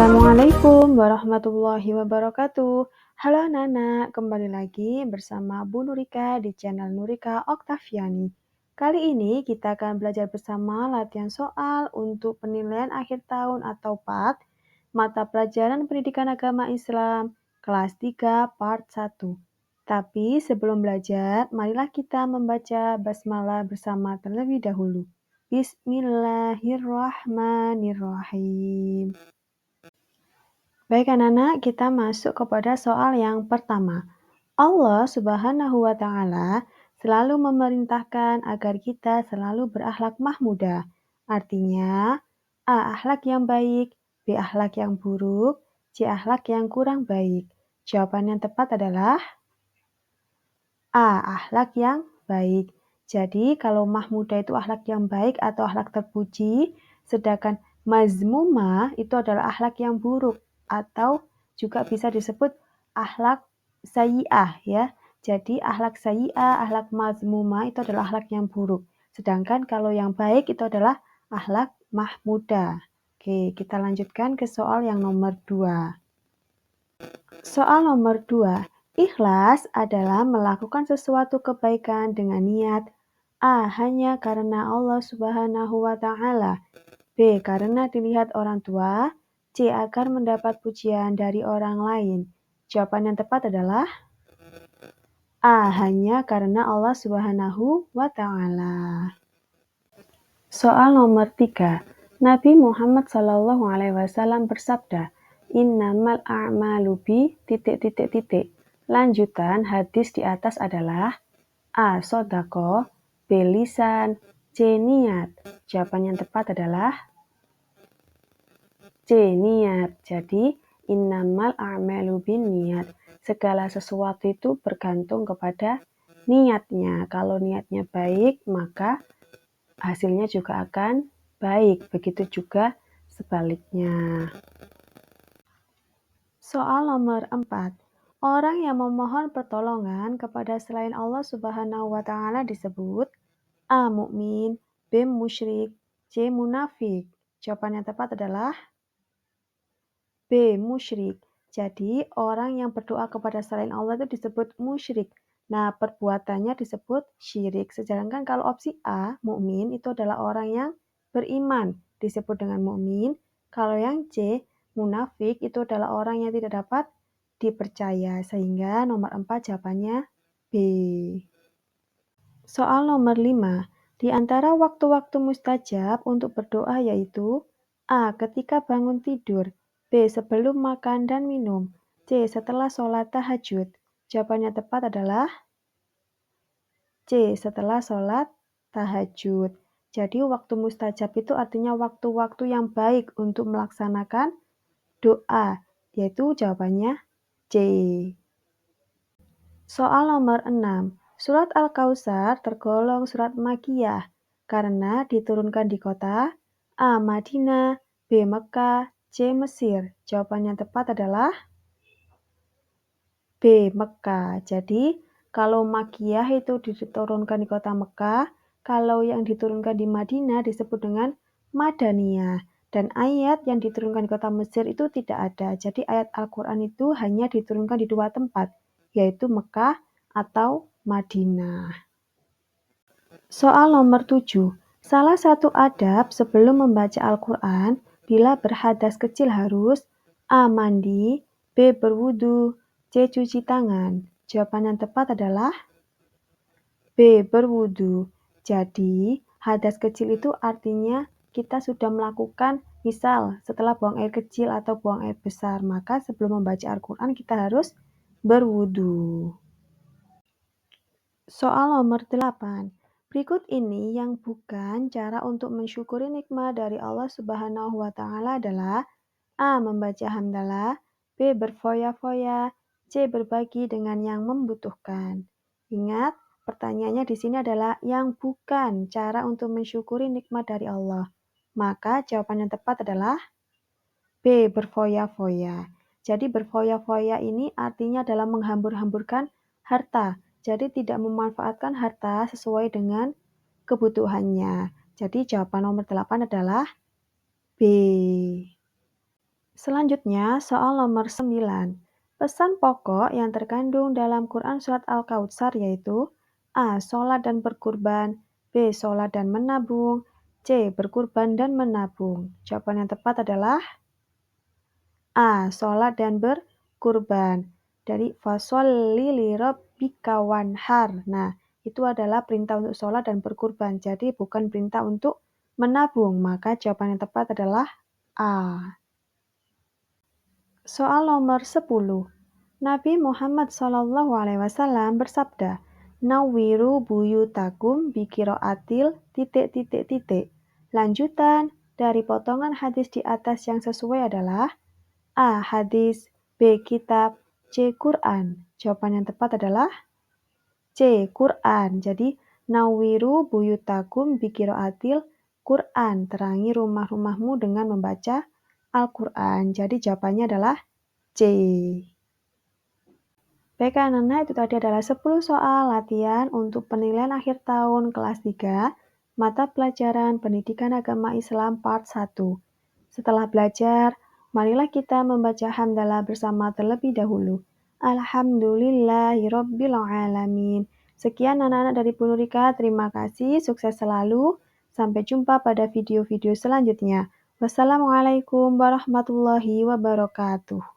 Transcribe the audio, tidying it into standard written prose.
Assalamualaikum warahmatullahi wabarakatuh. Halo anak-anak, kembali lagi bersama Bu Nurika di channel Nurika Oktaviani. Kali ini kita akan belajar bersama latihan soal untuk penilaian akhir tahun atau PAT, mata pelajaran pendidikan agama Islam, kelas 3 part 1. Tapi sebelum belajar, marilah kita membaca basmalah bersama terlebih dahulu. Bismillahirrahmanirrahim. Baik anak-anak, kita masuk kepada soal yang pertama. Allah Subhanahu wa Ta'ala selalu memerintahkan agar kita selalu berakhlak mahmudah. Artinya, A. Akhlak yang baik, B. Akhlak yang buruk, C. Akhlak yang kurang baik. Jawaban yang tepat adalah A. Akhlak yang baik. Jadi, kalau mahmudah itu akhlak yang baik atau akhlak terpuji, sedangkan mazmumah itu adalah akhlak yang buruk atau juga bisa disebut akhlak sayyi'ah ya. Jadi akhlak sayyi'ah, akhlak mazmumah itu adalah akhlak yang buruk. Sedangkan kalau yang baik itu adalah akhlak mahmudah. Oke, kita lanjutkan ke soal yang nomor 2. Soal nomor 2. Ikhlas adalah melakukan sesuatu kebaikan dengan niat A. Hanya karena Allah Subhanahu wa Ta'ala. B. Karena dilihat orang tua. C. Agar mendapat pujian dari orang lain. Jawaban yang tepat adalah A. Hanya karena Allah Subhanahu wa Ta'ala. Soal nomor 3. Nabi Muhammad SAW bersabda, Innamal a'malu bi ... Lanjutan hadis di atas adalah A. Sodako, B. Lisan, C. Niat. Jawaban yang tepat adalah C. Niat. Jadi, innamal a'malu bin niat. Segala sesuatu itu bergantung kepada niatnya. Kalau niatnya baik, maka hasilnya juga akan baik. Begitu juga sebaliknya. Soal nomor 4. Orang yang memohon pertolongan kepada selain Allah Subhanahu wa Ta'ala disebut A. Mukmin, B. Musyrik, C. Munafik. Jawaban yang tepat adalah B. Musyrik. Jadi, orang yang berdoa kepada selain Allah itu disebut musyrik. Nah, perbuatannya disebut syirik. Sedangkan kalau opsi A, mukmin, itu adalah orang yang beriman, disebut dengan mukmin. Kalau yang C, munafik, itu adalah orang yang tidak dapat dipercaya. Sehingga nomor 4 jawabannya B. Soal nomor 5. Di antara waktu-waktu mustajab untuk berdoa yaitu A. Ketika bangun tidur, B. Sebelum makan dan minum, C. Setelah sholat tahajud. Jawabannya tepat adalah C. Setelah sholat tahajud. Jadi waktu mustajab itu artinya waktu-waktu yang baik untuk melaksanakan doa, yaitu jawabannya C. Soal nomor 6. Surat Al-Kautsar tergolong surat Makkiyah karena diturunkan di kota A. Madinah, B. Mekah, C. Mesir. Jawaban yang tepat adalah B. Mekah. Jadi, kalau Makkiyah itu diturunkan di kota Mekah, kalau yang diturunkan di Madinah disebut dengan Madaniyah. Dan ayat yang diturunkan di kota Mesir itu tidak ada. Jadi ayat Al-Quran itu hanya diturunkan di 2 tempat, yaitu Mekah atau Madinah. Soal nomor 7. Salah satu adab sebelum membaca Al-Quran bila berhadas kecil harus A. Mandi, B. Berwudu, C. Cuci tangan. Jawaban yang tepat adalah B. Berwudu. Jadi, hadas kecil itu artinya kita sudah melakukan, misal setelah buang air kecil atau buang air besar, maka sebelum membaca Al-Quran kita harus berwudu. Soal nomor 8. Berikut ini yang bukan cara untuk mensyukuri nikmat dari Allah Subhanahu wa Ta'ala adalah A. Membaca hamdalah, B. Berfoya-foya, C. Berbagi dengan yang membutuhkan. Ingat, pertanyaannya di sini adalah yang bukan cara untuk mensyukuri nikmat dari Allah. Maka jawaban yang tepat adalah B. Berfoya-foya. Jadi berfoya-foya ini artinya adalah menghambur-hamburkan harta. Jadi tidak memanfaatkan harta sesuai dengan kebutuhannya. Jadi jawaban nomor 8 adalah B. Selanjutnya, soal nomor 9. Pesan pokok yang terkandung dalam Quran Surat Al-Kautsar yaitu A. Sholat dan berkurban, B. Sholat dan menabung, C. Berkurban dan menabung. Jawaban yang tepat adalah A. Sholat dan berkurban. Dari fasholli lirabbika wanhar. Nah, itu adalah perintah untuk sholat dan berkurban. Jadi bukan perintah untuk menabung. Maka jawaban yang tepat adalah A. Soal nomor 10. Nabi Muhammad SAW bersabda, Nawwiru buyutakum bikiraatil titik. Lanjutan dari potongan hadis di atas yang sesuai adalah A. Hadis, B. Kitab, C. Quran. Jawaban yang tepat adalah C. Quran. Jadi, Nawwiru buyutakum bikiraatil Quran. Terangi rumah-rumahmu dengan membaca Al-Quran. Jadi jawabannya adalah C. Baik anak-anak, itu tadi adalah 10 soal latihan untuk penilaian akhir tahun kelas 3, mata pelajaran Pendidikan Agama Islam part 1. Setelah belajar, marilah kita membaca hamdalah bersama terlebih dahulu. Alhamdulillahirrabbilalamin. Sekian anak-anak dari Bu Nurika, terima kasih, sukses selalu. Sampai jumpa pada video-video selanjutnya. Wassalamualaikum warahmatullahi wabarakatuh.